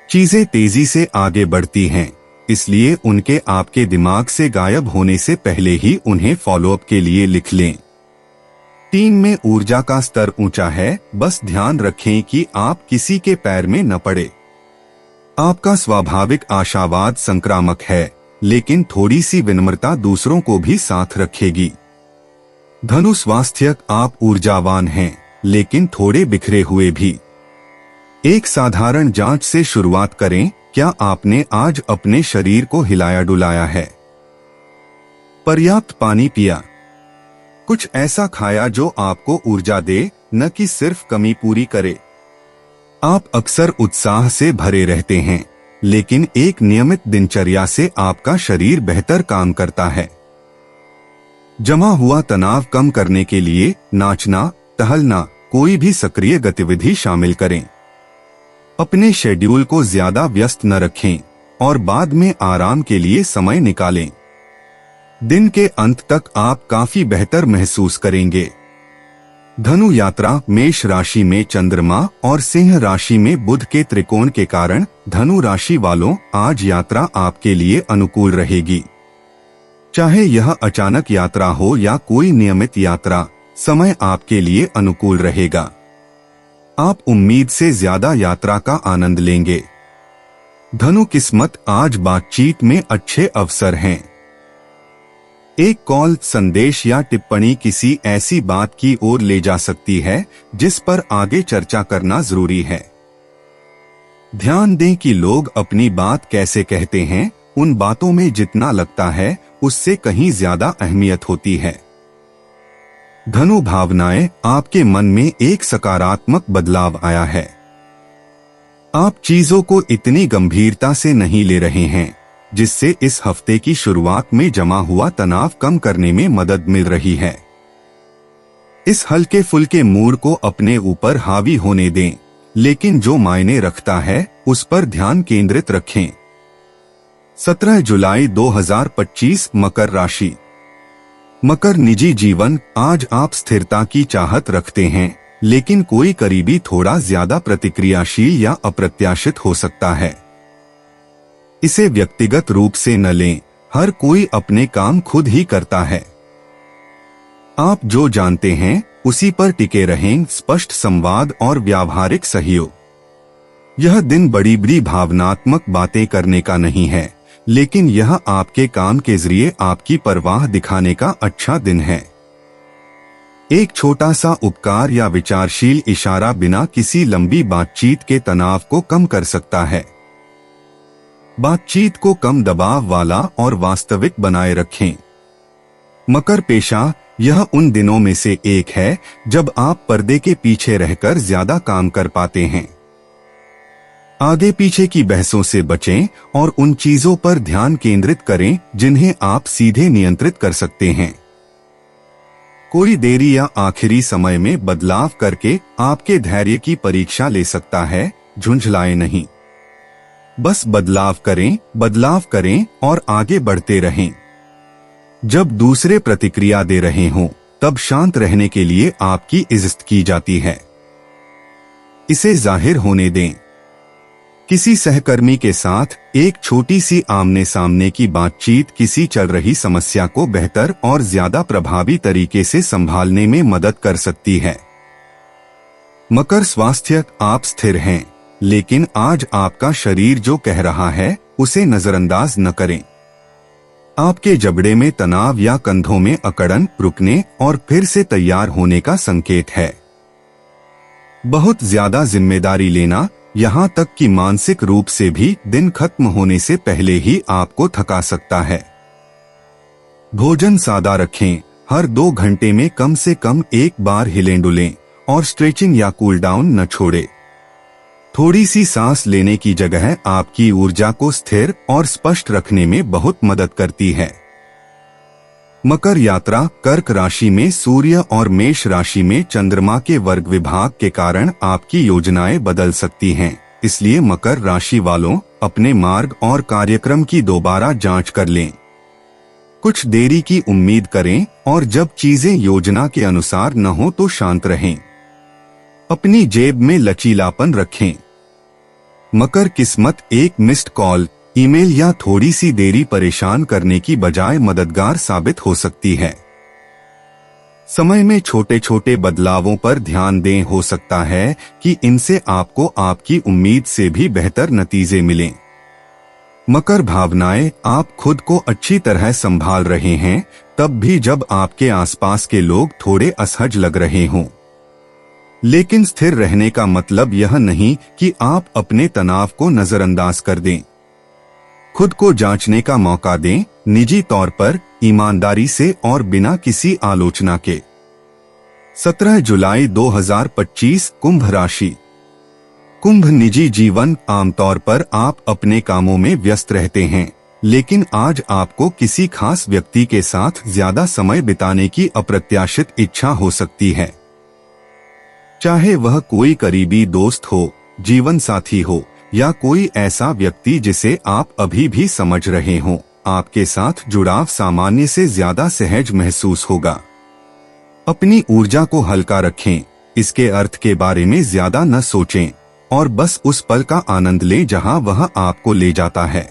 चीजें तेजी से आगे बढ़ती हैं, इसलिए उनके आपके दिमाग से गायब होने से पहले ही उन्हें फॉलोअप के लिए लिख लें। टीम में ऊर्जा का स्तर ऊंचा है, बस ध्यान रखें कि आप किसी के पैर में न पड़े। आपका स्वाभाविक आशावाद संक्रामक है, लेकिन थोड़ी सी विनम्रता दूसरों को भी साथ रखेगी। धनु स्वास्थ्य, आप ऊर्जावान हैं, लेकिन थोड़े बिखरे हुए भी। एक साधारण जांच से शुरुआत करें, क्या आपने आज अपने शरीर को हिलाया डुलाया है? पर्याप्त पानी पिया? कुछ ऐसा खाया जो आपको ऊर्जा दे, न कि सिर्फ कमी पूरी करे। आप अक्सर उत्साह से भरे रहते हैं, लेकिन एक नियमित दिनचर्या से आपका शरीर बेहतर काम करता है। जमा हुआ तनाव कम करने के लिए नाचना, टहलना, कोई भी सक्रिय गतिविधि शामिल करें। अपने शेड्यूल को ज्यादा व्यस्त न रखें और बाद में आराम के लिए समय निकालें। दिन के अंत तक आप काफी बेहतर महसूस करेंगे। धनु यात्रा, मेष राशि में चंद्रमा और सिंह राशि में बुध के त्रिकोण के कारण धनु राशि वालों, आज यात्रा आपके लिए अनुकूल रहेगी। चाहे यह अचानक यात्रा हो या कोई नियमित यात्रा, समय आपके लिए अनुकूल रहेगा। आप उम्मीद से ज्यादा यात्रा का आनंद लेंगे। धनु किस्मत, आज बातचीत में अच्छे अवसर हैं। एक कॉल, संदेश या टिप्पणी किसी ऐसी बात की ओर ले जा सकती है जिस पर आगे चर्चा करना जरूरी है। ध्यान दें कि लोग अपनी बात कैसे कहते हैं, उन बातों में जितना लगता है उससे कहीं ज्यादा अहमियत होती है। धनु भावनाएं, आपके मन में एक सकारात्मक बदलाव आया है। आप चीजों को इतनी गंभीरता से नहीं ले रहे हैं, जिससे इस हफ्ते की शुरुआत में जमा हुआ तनाव कम करने में मदद मिल रही है। इस हल्के फुल्के मूड को अपने ऊपर हावी होने दें, लेकिन जो मायने रखता है उस पर ध्यान केंद्रित रखें। 17 जुलाई 2025, मकर राशि। मकर निजी जीवन, आज आप स्थिरता की चाहत रखते हैं, लेकिन कोई करीबी थोड़ा ज्यादा प्रतिक्रियाशील या अप्रत्याशित हो सकता है। इसे व्यक्तिगत रूप से न लें, हर कोई अपने काम खुद ही करता है। आप जो जानते हैं उसी पर टिके रहें। स्पष्ट संवाद और व्यावहारिक सहयोग। यह दिन बड़ी बड़ी भावनात्मक बातें करने का नहीं है, लेकिन यह आपके काम के जरिए आपकी परवाह दिखाने का अच्छा दिन है। एक छोटा सा उपकार या विचारशील इशारा बिना किसी लंबी बातचीत के तनाव को कम कर सकता है। बातचीत को कम दबाव वाला और वास्तविक बनाए रखें। मकर पेशा, यह उन दिनों में से एक है जब आप पर्दे के पीछे रहकर ज्यादा काम कर पाते हैं। आगे पीछे की बहसों से बचें और उन चीजों पर ध्यान केंद्रित करें जिन्हें आप सीधे नियंत्रित कर सकते हैं। कोई देरी या आखिरी समय में बदलाव करके आपके धैर्य की परीक्षा ले सकता है। झुंझलाएं नहीं, बस बदलाव करें और आगे बढ़ते रहें। जब दूसरे प्रतिक्रिया दे रहे हों, तब शांत रहने के लिए आपकी इज्जत की जाती है। इसे जाहिर होने दें। किसी सहकर्मी के साथ एक छोटी सी आमने सामने की बातचीत किसी चल रही समस्या को बेहतर और ज्यादा प्रभावी तरीके से संभालने में मदद कर सकती है। मकर स्वास्थ्य, आप स्थिर हैं, लेकिन आज आपका शरीर जो कह रहा है उसे नजरअंदाज न करें। आपके जबड़े में तनाव या कंधों में अकड़न रुकने और फिर से तैयार होने का संकेत है। बहुत ज्यादा जिम्मेदारी लेना, यहाँ तक कि मानसिक रूप से भी, दिन खत्म होने से पहले ही आपको थका सकता है। भोजन सादा रखें। हर 2 घंटे में कम से कम एक बार हिलें डुलें और स्ट्रेचिंग या कूल डाउन न छोड़ें। थोड़ी सी सांस लेने की जगह आपकी ऊर्जा को स्थिर और स्पष्ट रखने में बहुत मदद करती है। मकर यात्रा, कर्क राशि में सूर्य और मेष राशि में चंद्रमा के वर्ग विभाग के कारण आपकी योजनाएं बदल सकती हैं। इसलिए मकर राशि वालों, अपने मार्ग और कार्यक्रम की दोबारा जांच कर लें। कुछ देरी की उम्मीद करें और जब चीजें योजना के अनुसार न हो तो शांत रहें। अपनी जेब में लचीलापन रखें। मकर किस्मत, एक मिस्ड कॉल, ईमेल या थोड़ी सी देरी परेशान करने की बजाय मददगार साबित हो सकती है। समय में छोटे छोटे बदलावों पर ध्यान दें। हो सकता है कि इनसे आपको आपकी उम्मीद से भी बेहतर नतीजे मिलें। मकर भावनाएं, आप खुद को अच्छी तरह संभाल रहे हैं, तब भी जब आपके आसपास के लोग थोड़े असहज लग रहे हों। लेकिन स्थिर रहने का मतलब यह नहीं कि आप अपने तनाव को नजरअंदाज कर दें। खुद को जांचने का मौका दें, निजी तौर पर, ईमानदारी से और बिना किसी आलोचना के। 17 जुलाई 2025, कुंभ राशि। कुंभ निजी जीवन, आमतौर पर आप अपने कामों में व्यस्त रहते हैं, लेकिन आज आपको किसी खास व्यक्ति के साथ ज्यादा समय बिताने की अप्रत्याशित इच्छा हो सकती है। चाहे वह कोई करीबी दोस्त हो, जीवन साथी हो या कोई ऐसा व्यक्ति जिसे आप अभी भी समझ रहे हों, आपके साथ जुड़ाव सामान्य से ज्यादा सहज महसूस होगा। अपनी ऊर्जा को हल्का रखें। इसके अर्थ के बारे में ज्यादा न सोचें और बस उस पल का आनंद लें जहां वह आपको ले जाता है।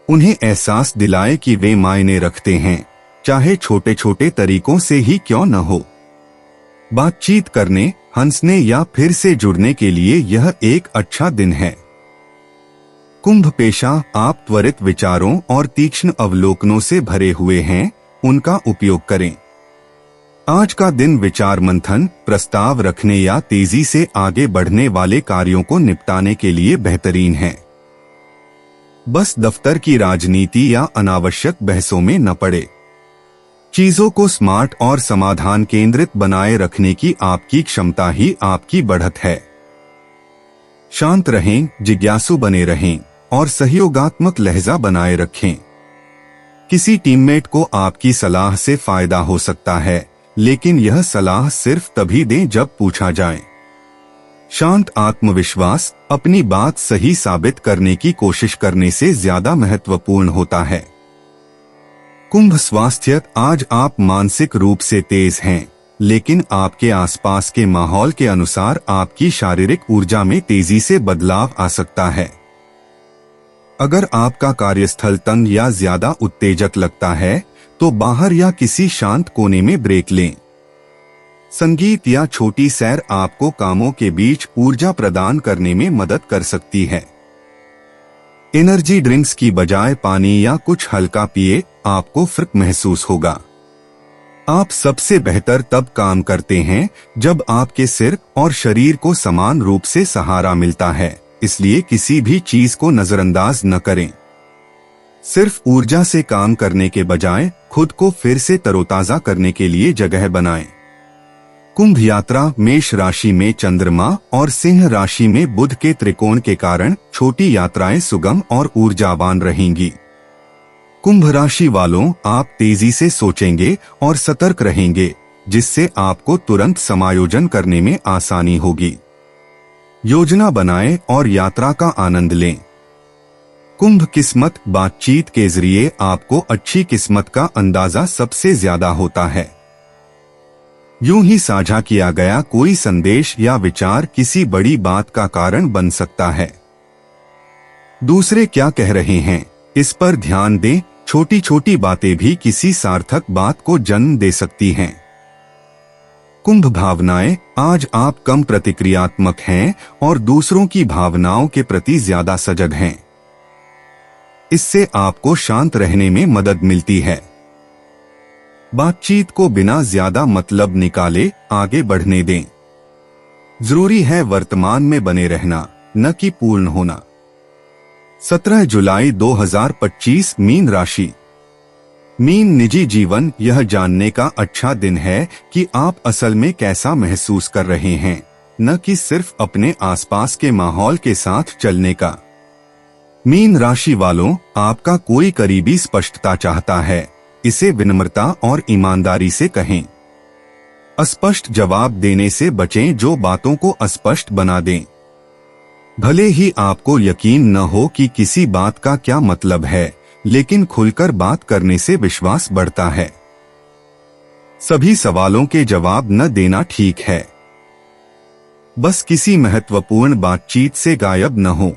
उन्हें एहसास दिलाएं कि वे मायने रखते हैं, चाहे छोटे छोटे तरीकों से ही क्यों न हो। बातचीत करने, हंसने या फिर से जुड़ने के लिए यह एक अच्छा दिन है। कुंभ पेशा, आप त्वरित विचारों और तीक्ष्ण अवलोकनों से भरे हुए हैं, उनका उपयोग करें। आज का दिन विचार मंथन, प्रस्ताव रखने या तेजी से आगे बढ़ने वाले कार्यों को निपटाने के लिए बेहतरीन है। बस दफ्तर की राजनीति या अनावश्यक बहसों में न पड़े। चीजों को स्मार्ट और समाधान केंद्रित बनाए रखने की आपकी क्षमता ही आपकी बढ़त है। शांत रहें, जिज्ञासु बने रहें और सहयोगात्मक लहजा बनाए रखें। किसी टीममेट को आपकी सलाह से फायदा हो सकता है, लेकिन यह सलाह सिर्फ तभी दें जब पूछा जाए। शांत आत्मविश्वास, अपनी बात सही साबित करने की कोशिश करने से ज्यादा महत्वपूर्ण होता है। कुंभ स्वास्थ्य, आज आप मानसिक रूप से तेज हैं, लेकिन आपके आसपास के माहौल के अनुसार आपकी शारीरिक ऊर्जा में तेजी से बदलाव आ सकता है। अगर आपका कार्यस्थल तंग या ज्यादा उत्तेजक लगता है, तो बाहर या किसी शांत कोने में ब्रेक लें। संगीत या छोटी सैर आपको कामों के बीच ऊर्जा प्रदान करने में मदद कर सकती है। एनर्जी ड्रिंक्स की बजाय पानी या कुछ हल्का पिए, आपको फर्क महसूस होगा। आप सबसे बेहतर तब काम करते हैं जब आपके सिर और शरीर को समान रूप से सहारा मिलता है, इसलिए किसी भी चीज को नजरअंदाज न करें। सिर्फ ऊर्जा से काम करने के बजाय खुद को फिर से तरोताजा करने के लिए जगह बनाएं। कुंभ यात्रा मेष राशि में चंद्रमा और सिंह राशि में बुध के त्रिकोण के कारण छोटी यात्राएं सुगम और ऊर्जावान रहेंगी। कुंभ राशि वालों, आप तेजी से सोचेंगे और सतर्क रहेंगे, जिससे आपको तुरंत समायोजन करने में आसानी होगी। योजना बनाएं और यात्रा का आनंद लें। कुंभ किस्मत, बातचीत के जरिए आपको अच्छी किस्मत का अंदाजा सबसे ज्यादा होता है। यूं ही साझा किया गया कोई संदेश या विचार किसी बड़ी बात का कारण बन सकता है। दूसरे क्या कह रहे हैं, इस पर ध्यान दें। छोटी छोटी बातें भी किसी सार्थक बात को जन्म दे सकती हैं। कुंभ भावनाएं, आज आप कम प्रतिक्रियात्मक हैं और दूसरों की भावनाओं के प्रति ज्यादा सजग हैं। इससे आपको शांत रहने में मदद मिलती है। बातचीत को बिना ज्यादा मतलब निकाले आगे बढ़ने दें। जरूरी है वर्तमान में बने रहना, न कि पूर्ण होना। 17 जुलाई 2025 मीन राशि। मीन निजी जीवन, यह जानने का अच्छा दिन है कि आप असल में कैसा महसूस कर रहे हैं, न कि सिर्फ अपने आसपास के माहौल के साथ चलने का। मीन राशि वालों, आपका कोई करीबी स्पष्टता चाहता है, इसे विनम्रता और ईमानदारी से कहें। अस्पष्ट जवाब देने से बचें जो बातों को अस्पष्ट बना दें। भले ही आपको यकीन न हो कि किसी बात का क्या मतलब है, लेकिन खुलकर बात करने से विश्वास बढ़ता है। सभी सवालों के जवाब न देना ठीक है। बस किसी महत्वपूर्ण बातचीत से गायब न हो।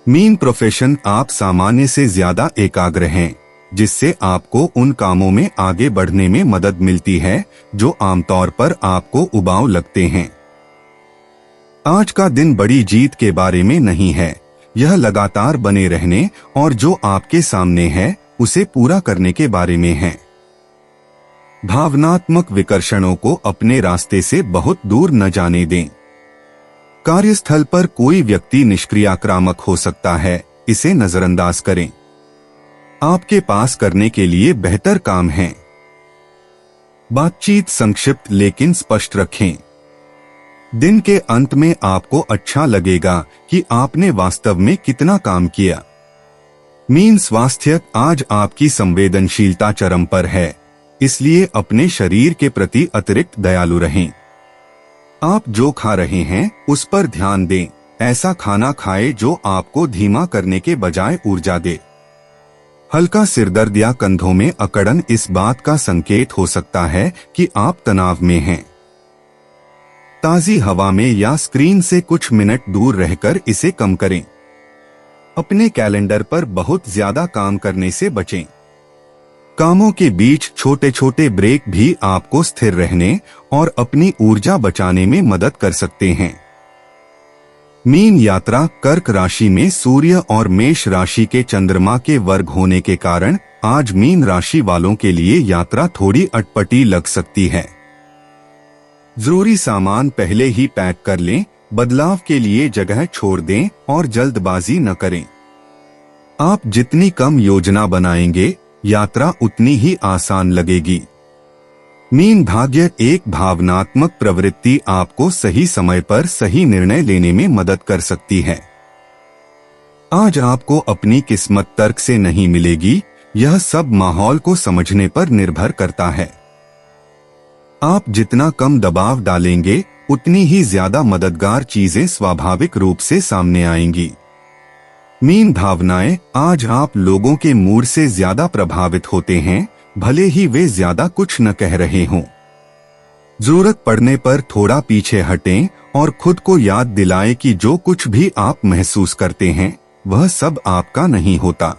मीन प्रोफेशन, आप सामान्य से ज्यादा एकाग्र हैं, जिससे आपको उन कामों में आगे बढ़ने में मदद मिलती है जो आमतौर पर आपको उबाऊ लगते हैं। आज का दिन बड़ी जीत के बारे में नहीं है, यह लगातार बने रहने और जो आपके सामने है उसे पूरा करने के बारे में है। भावनात्मक विकर्षणों को अपने रास्ते से बहुत दूर न जाने दें। कार्यस्थल पर कोई व्यक्ति निष्क्रियाक्रामक हो सकता है, इसे नजरअंदाज करें। आपके पास करने के लिए बेहतर काम है। बातचीत संक्षिप्त लेकिन स्पष्ट रखें। दिन के अंत में आपको अच्छा लगेगा कि आपने वास्तव में कितना काम किया। मीन स्वास्थ्य, आज आपकी संवेदनशीलता चरम पर है, इसलिए अपने शरीर के प्रति अतिरिक्त दयालु रहें। आप जो खा रहे हैं उस पर ध्यान दें। ऐसा खाना खाएं जो आपको धीमा करने के बजाय ऊर्जा दे। हल्का सिरदर्द या कंधों में अकड़न इस बात का संकेत हो सकता है कि आप तनाव में हैं। ताजी हवा में या स्क्रीन से कुछ मिनट दूर रहकर इसे कम करें। अपने कैलेंडर पर बहुत ज्यादा काम करने से बचें। कामों के बीच छोटे छोटे ब्रेक भी आपको स्थिर रहने और अपनी ऊर्जा बचाने में मदद कर सकते हैं। मीन यात्रा, कर्क राशि में सूर्य और मेष राशि के चंद्रमा के वर्ग होने के कारण आज मीन राशि वालों के लिए यात्रा थोड़ी अटपटी लग सकती है। जरूरी सामान पहले ही पैक कर लें, बदलाव के लिए जगह छोड़ दें और जल्दबाजी न करें। आप जितनी कम योजना बनाएंगे, यात्रा उतनी ही आसान लगेगी। मीन भाग्य, एक भावनात्मक प्रवृत्ति आपको सही समय पर सही निर्णय लेने में मदद कर सकती है। आज आपको अपनी किस्मत तर्क से नहीं मिलेगी, यह सब माहौल को समझने पर निर्भर करता है। आप जितना कम दबाव डालेंगे, उतनी ही ज्यादा मददगार चीजें स्वाभाविक रूप से सामने आएंगी। मीन भावनाएं, आज आप लोगों के मूड से ज्यादा प्रभावित होते हैं, भले ही वे ज्यादा कुछ न कह रहे हों। जरूरत पड़ने पर थोड़ा पीछे हटें और खुद को याद दिलाएं कि जो कुछ भी आप महसूस करते हैं, वह सब आपका नहीं होता।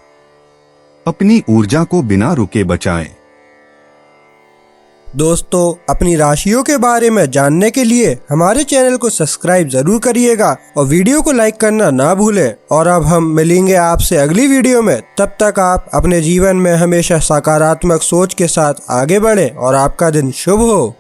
अपनी ऊर्जा को बिना रुके बचाएं। दोस्तों, अपनी राशियों के बारे में जानने के लिए हमारे चैनल को सब्सक्राइब जरूर करिएगा और वीडियो को लाइक करना ना भूलें। और अब हम मिलेंगे आपसे अगली वीडियो में। तब तक आप अपने जीवन में हमेशा सकारात्मक सोच के साथ आगे बढ़ें और आपका दिन शुभ हो।